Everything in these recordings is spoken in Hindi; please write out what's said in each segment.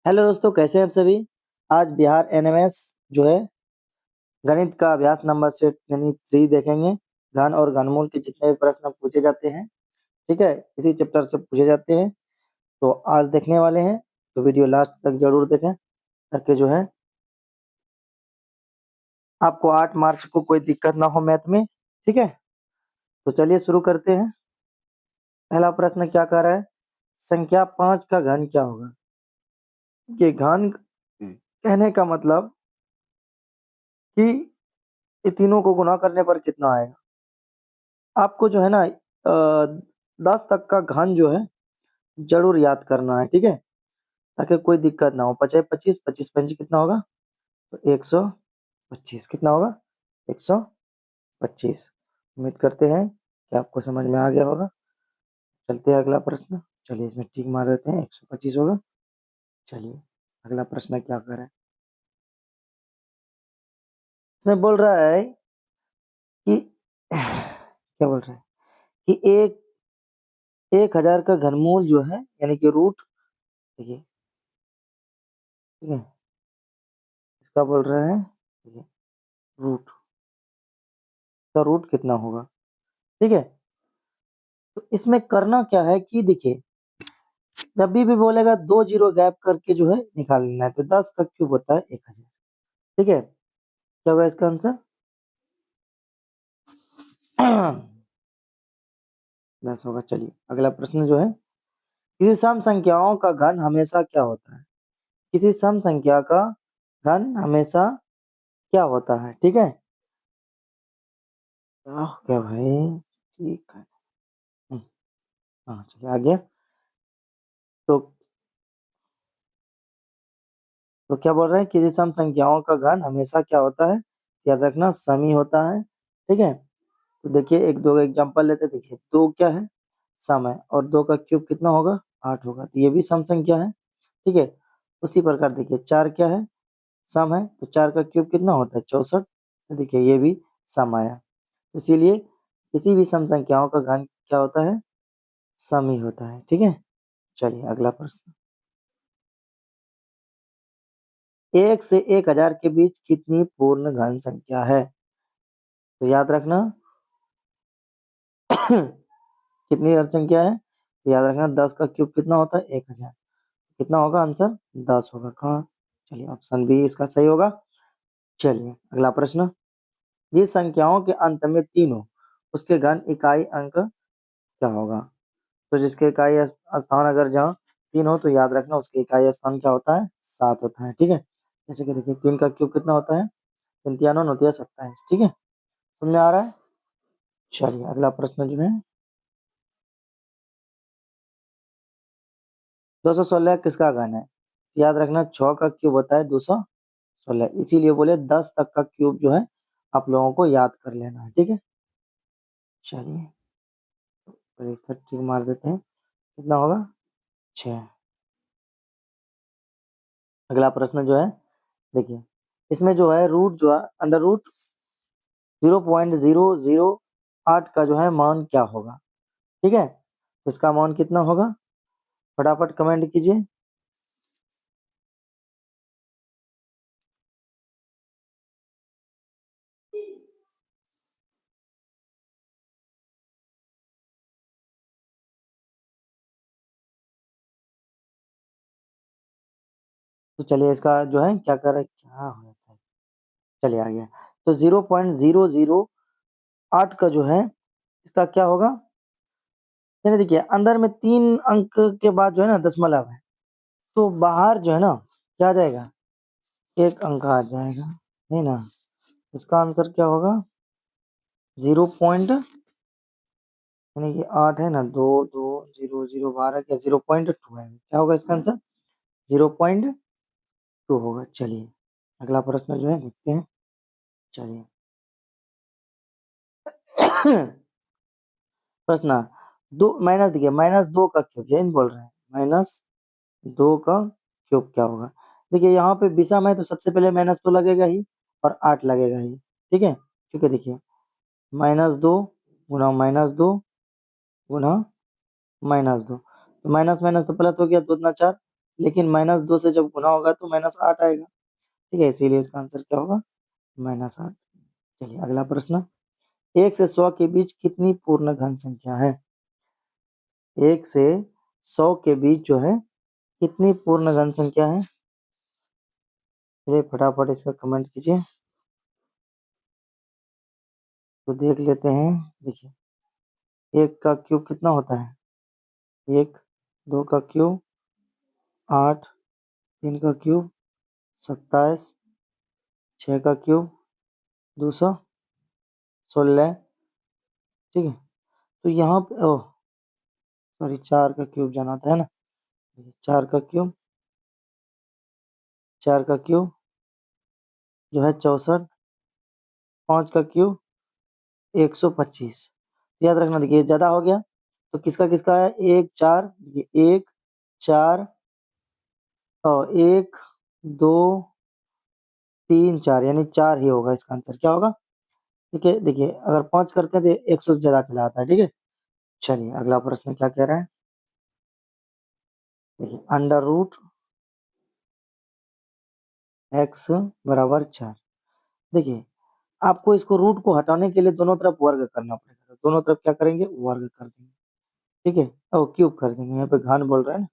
हेलो दोस्तों, कैसे हैं आप सभी। आज बिहार एनएमएस जो है गणित का अभ्यास नंबर सेट यानी 3 देखेंगे। घन और घनमूल के जितने भी प्रश्न पूछे जाते हैं, ठीक है, इसी चैप्टर से पूछे जाते हैं। तो आज देखने वाले हैं, तो वीडियो लास्ट तक जरूर देखें ताकि जो है आपको 8 मार्च को कोई दिक्कत ना हो मैथ में। ठीक है, तो चलिए शुरू करते हैं। पहला प्रश्न क्या कह रहा है, संख्या 5 का घन क्या होगा। ये घन कहने का मतलब कि ये तीनों को गुणा करने पर कितना आएगा। आपको जो है ना 10 तक का घन जो है जरूर याद करना है, ठीक है, ताकि कोई दिक्कत ना हो। 5 25, 25 पंच कितना होगा, तो 125 कितना होगा, 125। उम्मीद करते हैं कि आपको समझ में आ गया होगा। चलते हैं अगला प्रश्न। चलिए इसमें टिक मार देते हैं, 125 होगा। चलिए अगला प्रश्न क्या कर रहा है, इसमें बोल रहा है कि क्या बोल रहा है कि 1000 का घनमूल जो है यानी कि रूट, देखिए, ठीक है, इसका बोल रहा है, देखिए, रूट का रूट कितना होगा। ठीक है, तो इसमें करना क्या है कि देखिए, जब भी बोलेगा 2 जीरो गैप करके जो है निकाल लेना है। तो 10 का क्यूब होता है 1000। ठीक है, क्या होगा इसका आंसर 10 होगा। चलिए अगला प्रश्न जो है, किसी सम संख्याओं का घन हमेशा क्या होता है। किसी सम संख्या का घन हमेशा क्या होता है। ठीक है, क्या भाई, ठीक है। हम्म, हाँ चलिए आगे। तो तो क्या बोल रहे हैं, किसी सम संख्याओं का घन हमेशा क्या होता है, याद रखना सम ही होता है। ठीक है, तो देखिए एक दो एग्जांपल लेते हैं। देखिए 2 क्या है, सम है, और 2 का क्यूब कितना होगा, 8 होगा, तो ये भी सम संख्या है। ठीक है, उसी प्रकार देखिए 4 क्या है, सम है, तो 4 का क्यूब कितना होता है, 64। तो देखिए ये भी सम आया। तो इसीलिए किसी भी सम संख्याओं का घन क्या होता है, सम ही होता है। ठीक है, चलिए अगला प्रश्न, 1 से 1000 के बीच कितनी पूर्ण घन संख्या है। तो याद रखना कितनी घन संख्या है, तो याद रखना 10 का क्यूब कितना होता है, 1000। कितना होगा आंसर, 10 होगा। कहाँ, चलिए ऑप्शन बी इसका सही होगा। चलिए अगला प्रश्न, जिस संख्याओं के अंत में 3 हो उसके घन इकाई अंक क्या होगा। तो जिसके इकाई स्थान अगर जहाँ 3 हो तो याद रखना उसके इकाई स्थान क्या होता है, 7 होता है। ठीक है, जैसे कि देखिए 3 का क्यूब कितना होता है, 3 तिया 9 9 तिया 27। ठीक है, समझ में आ रहा है। चलिए अगला प्रश्न जो है, 216 किसका घन है। याद रखना 6 का क्यूब होता है 216, इसीलिए बोले 10 तक का क्यूब जो है आप लोगों को याद कर लेना है। ठीक है, चलिए और इसका टिक मार देते हैं, कितना होगा, 6। अगला प्रश्न जो है, देखिए इसमें जो है रूट जो है अंडर रूट 0.008 का जो है मान क्या होगा। ठीक है, तो इसका मान कितना होगा, फटाफट कमेंट कीजिए। तो चलिए इसका जो है क्या कर क्या हो जाता है, चलिए आ गया। तो 0.008 का जो है इसका क्या होगा, यानी देखिए अंदर में 3 अंक के बाद जो है ना दशमलव है, तो बाहर जो है ना क्या आ जाएगा, 1 अंक आ जाएगा, नहीं ना। इसका आंसर क्या होगा, 0. यानी कि 8 है ना, 2 2 0 0 12 क्या 0.2 है, क्या होगा इसका आंसर, 0.2 होगा। चलिए अगला प्रश्न जो है देखते हैं। चलिए प्रश्न दो माइनस, देखिए -2 का क्यूब, यही बोल रहे हैं, -2 का क्यूब क्या होगा। देखिए यहाँ पे विषम है तो सबसे पहले माइनस तो लगेगा ही और 8 लगेगा ही। ठीक है, क्योंकि देखिए -2 गुना -2 गुना -2, तो माइनस माइनस तो प्लस हो गया, 2 दूना 4, लेकिन -2 से जब गुना होगा तो -8 आएगा, ठीक है, इसीलिए इसका आंसर क्या होगा, -8। चलिए अगला प्रश्न, 1 से 100 के बीच कितनी पूर्ण घन संख्या है? 1 से 100 के बीच जो है कितनी पूर्ण घन संख्या है? चलिए फटाफट इसका कमेंट कीजिए तो देख लेते हैं। देखिए 1 का क्यूब कितना होता है? 1, 2 का क्यूब 8, 3 का क्यूब 27, 6 का क्यूब 216, ठीक है। तो यहाँ पे ओह सॉरी 4 का क्यूब जाना था है ना, 4 का क्यूब 4 का क्यूब जो है 64, 5 का क्यूब 125। याद रखना, देखिए ज़्यादा हो गया तो किसका किसका है, 1 4, देखिए 1 4 और 1 2 3 4 यानी 4 ही होगा इसका आंसर, क्या होगा, ठीक है। देखिए अगर 5 करते हैं तो 100 से ज़्यादा चला आता है, ठीक है। चलिए अगला प्रश्न क्या कह रहा है, देखिए अंडर रूट x बराबर 4। देखिए आपको इसको रूट को हटाने के लिए दोनों तरफ वर्ग करना पड़ेगा, तो दोनों तरफ क्या करेंगे, वर्ग कर देंगे, ठीक है, और क्यूब कर देंगे, यहाँ पे घन बोल रहा है ना,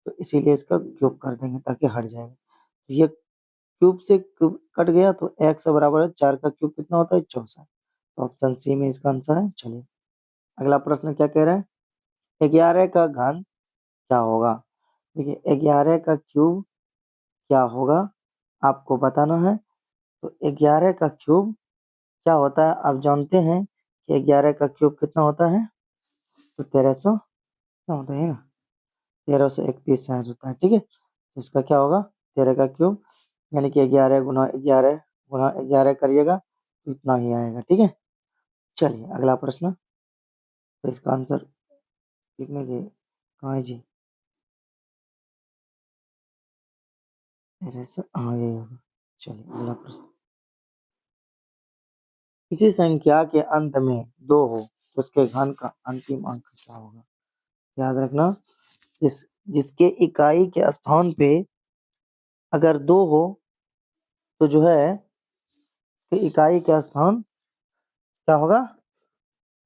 तो इसीलिए इसका क्यूब कर देंगे ताकि हट जाएगा। तो ये क्यूब से क्यूब कट गया तो x बराबर है 4 का क्यूब कितना होता है, 64। तो ऑप्शन सी में इसका आंसर है। चलिए अगला प्रश्न क्या कह रहा है, 11 का घन क्या होगा? देखिए 11 का क्यूब क्या होगा आपको बताना है। तो 11 का क्यूब क्या होता है आप जानते हैं कि 11 का क्यूब कितना होता है, तो 1300 क्या होता है ना, 1331 शायद होता है, ठीक है। तो इसका क्या होगा, 13 का क्यूब यानी कि 11 गुना 11 गुना 11 करिएगा तो इतना ही आएगा, ठीक है। चलिए अगला प्रश्न, तो इसका आंसर लिखने के कहाँ है जी, 1300, हाँ यही होगा। चलिए अगला प्रश्न, किसी संख्या के अंत में 2 हो तो उसके घन का अंतिम अंक क्या होगा? याद रखना, जिस जिसके इकाई के स्थान पे अगर 2 हो तो जो है उसके इकाई का स्थान क्या होगा,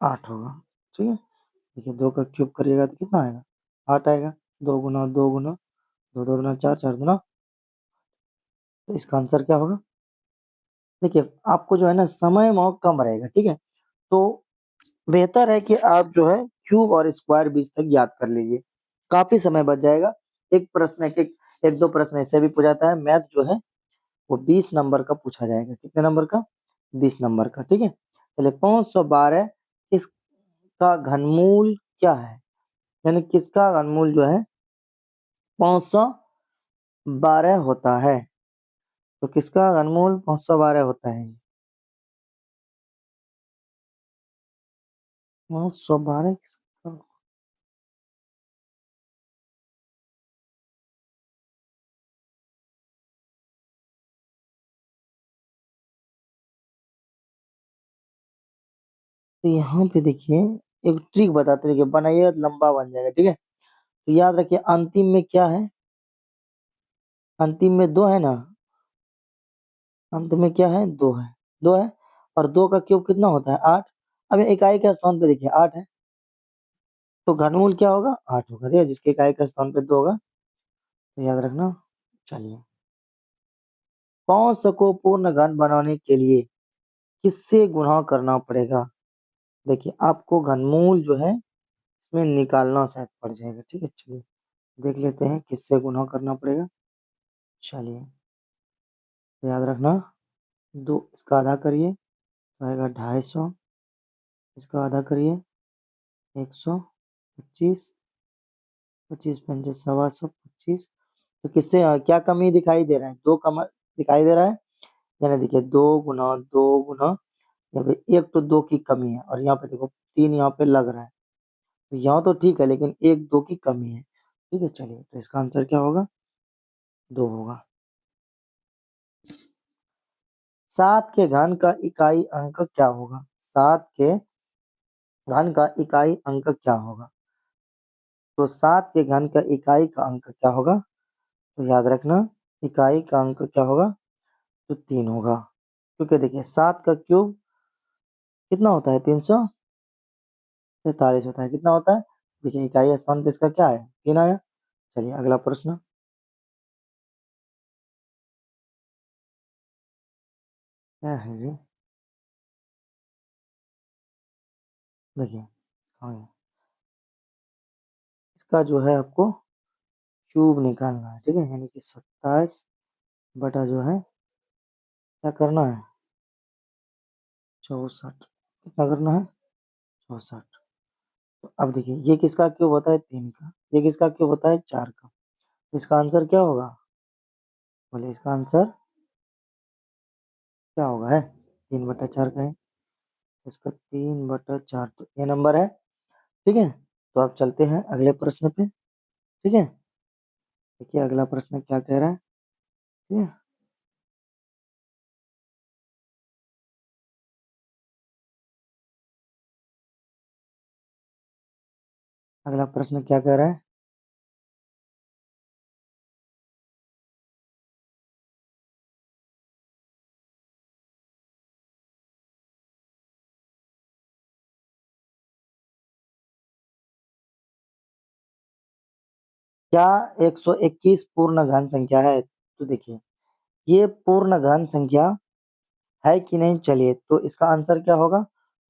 8 होगा, ठीक है। देखिए 2 का क्यूब करिएगा तो कितना आएगा, 8 आएगा, 2 गुना 2 गुना 2 2 गुना 4 4 गुना, तो इसका आंसर क्या होगा। देखिए आपको जो है ना समय बहुत कम रहेगा, ठीक है, तो बेहतर है कि आप जो है क्यूब और स्क्वायर बीच तक याद कर लीजिए, काफी समय बच जाएगा। एक प्रश्न एक दो प्रश्न ऐसे भी पूछा जाता है, मैथ जो है वो 20 नंबर का पूछा जाएगा, कितने नंबर का, 20 नंबर का, ठीक है। चलिए 512 इसका घनमूल क्या है, यानी किसका घनमूल जो है 512 होता है, तो किसका घनमूल 512 होता है, 512 किसका, तो यहाँ पे देखिए एक ट्रिक बताते हैं, देखिए बनाइएगा तो लंबा बन जाएगा, ठीक है। तो याद रखिए अंतिम में क्या है, अंतिम में 2 है ना, अंत में क्या है, 2 है, 2 है, और 2 का क्यूब कितना होता है, 8। अब ये इकाई के स्थान पे देखिए 8 है, तो घनमूल क्या होगा, 8 होगा, ठीक है, जिसके इकाई के स्थान पे 2 होगा, तो याद रखना। चलिए 500 को पूर्ण घन बनाने के लिए किससे गुणा करना पड़ेगा? देखिए आपको घनमूल जो है इसमें निकालना शायद पड़ जाएगा, ठीक है। चलिए देख लेते हैं किससे गुणा करना पड़ेगा। चलिए तो याद रखना, 2 इसका आधा करिए तो आएगा 250, इसका आधा करिए 125, 25 पंजे 125, तो किससे क्या कमी दिखाई दे रहा है, 2 कम दिखाई दे रहा है, यानी देखिए 2 गुना यहाँ पे 1 तो 2 की कमी है, और यहाँ पे देखो 3 यहाँ पे लग रहा है, तो यहाँ तो ठीक है लेकिन 1 2 की कमी है, ठीक है। चलिए तो इसका आंसर क्या होगा, 2 होगा। 7 के घन का इकाई अंक क्या होगा, 7 के घन का इकाई अंक क्या होगा, तो 7 के घन का इकाई का अंक क्या होगा, तो याद रखना इकाई का अंक क्या होगा, तो 3 होगा, क्योंकि देखिए 7 का क्यूब कितना होता है, 343 होता है। कितना होता है, देखिए इकाई स्थान पे इसका क्या है, 3 आया। चलिए अगला प्रश्न, क्या है जी, देखिए हाँ, इसका जो है आपको क्यूब निकालना है, ठीक है, यानी कि 27 बटा जो है क्या करना है, 64, कितना करना है, 64। तो अब देखिए ये किसका क्यूब होता है, 3 का, ये किसका क्यूब होता है, 4 का। तो इसका आंसर क्या होगा, बोले इसका आंसर क्या होगा, है 3/4 का है, इसका 3/4 तो ये नंबर है, ठीक है। तो आप चलते हैं अगले प्रश्न पे, ठीक है। देखिए अगला प्रश्न क्या कह रहा है, ठीक है। अगला प्रश्न क्या कह रहा है, क्या 121 पूर्ण घन संख्या है, तो देखिए ये पूर्ण घन संख्या है कि नहीं, चलिए तो इसका आंसर क्या होगा,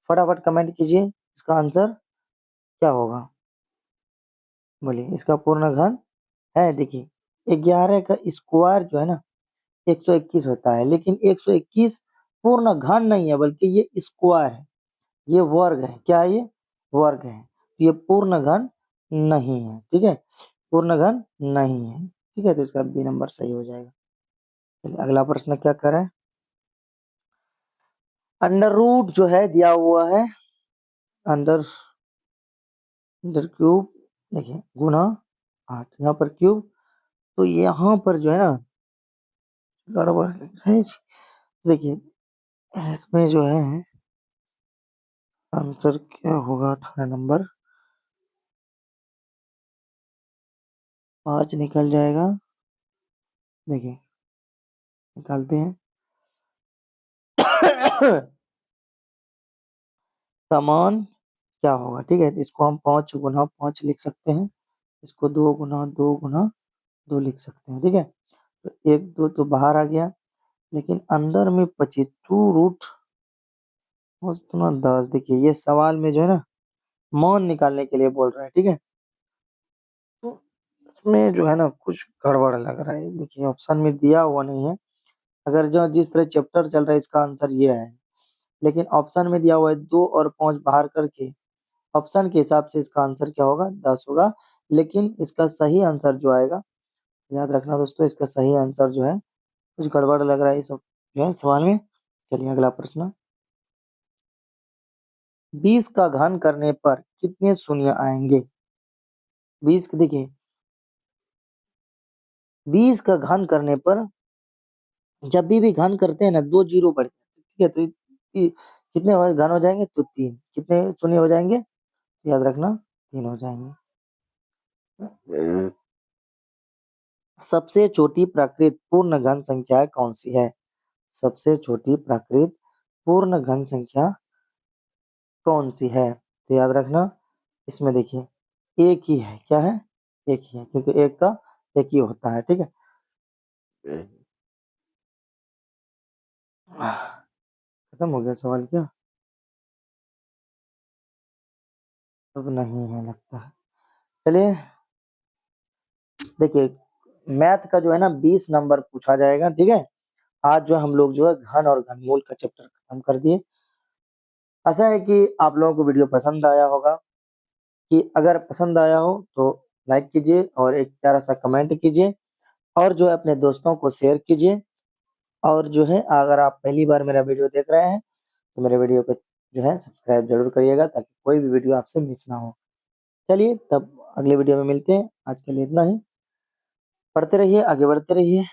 फटाफट कमेंट कीजिए, इसका आंसर क्या होगा, बोलिए इसका पूर्ण घन है। देखिए 11 का स्क्वायर जो है ना 121 होता है, लेकिन 121 पूर्ण घन नहीं है, बल्कि ये स्क्वायर है, ये वर्ग है, क्या है ये, वर्ग है, ये पूर्ण घन नहीं है, ठीक है, पूर्ण घन नहीं है, ठीक है। तो इसका बी नंबर सही हो जाएगा। चलिए अगला प्रश्न क्या कर रहा है, अंडर रूट जो है दिया हुआ है, अंडर अंडर क्यूब, देखिए गुना 8, यहाँ पर क्यूब, तो यहाँ पर जो है ना गड़बड़ है। देखिए इसमें जो है आंसर क्या होगा, 18 नंबर 5 निकल जाएगा, देखिए निकालते हैं। समान क्या होगा, ठीक है, तो इसको हम 5 गुना 5 लिख सकते हैं, इसको 2 गुना 2 गुना 2 लिख सकते हैं, ठीक है। तो 1 2 तो बाहर आ गया, लेकिन अंदर में 25 रूट 10, देखिए ये सवाल में जो है ना मान निकालने के लिए बोल रहा है, ठीक है। तो इसमें जो है ना कुछ गड़बड़ लग रहा है, देखिए ऑप्शन में दिया हुआ नहीं है, अगर जो जिस तरह चैप्टर चल रहा है इसका आंसर ये है, लेकिन ऑप्शन में दिया हुआ है 2 और 5 बाहर करके, ऑप्शन के हिसाब से इसका आंसर क्या होगा, 10 होगा, लेकिन इसका सही आंसर जो आएगा, याद रखना दोस्तों, इसका सही आंसर जो है कुछ गड़बड़ लग रहा है इस जो है सवाल में। चलिए अगला प्रश्न, 20 का घन करने पर कितने शून्य आएंगे, 20 देखिए 20 का घन करने पर जब भी घन करते हैं ना 2 जीरो बढ़ जाते हैं, ठीक है, तो कितने घन हो जाएंगे, तो 3, कितने शून्य हो जाएंगे, याद रखना 3 हो जाएंगे। सबसे छोटी प्राकृत पूर्ण घन संख्या कौन सी है, सबसे छोटी प्राकृत पूर्ण घन संख्या कौन सी है, तो याद रखना इसमें देखिए एक ही है, क्या है, एक ही है, क्योंकि एक का एक ही होता है, ठीक है। खत्म हो गया सवाल क्या, अब नहीं है लगता है। चलिए देखिए मैथ का जो है ना 20 नंबर पूछा जाएगा, ठीक है। आज जो हम लोग जो है घन और घनमूल का चैप्टर खत्म कर दिए। आशा है कि आप लोगों को वीडियो पसंद आया होगा, कि अगर पसंद आया हो तो लाइक कीजिए और एक प्यारा सा कमेंट कीजिए, और जो है अपने दोस्तों को शेयर कीजिए, और जो है अगर आप पहली बार मेरा वीडियो देख रहे हैं तो मेरे वीडियो को जो है सब्सक्राइब जरूर करिएगा, ताकि कोई भी वीडियो आपसे मिस ना हो। चलिए तब अगले वीडियो में मिलते हैं, आज के लिए इतना ही, पढ़ते रहिए, आगे बढ़ते रहिए।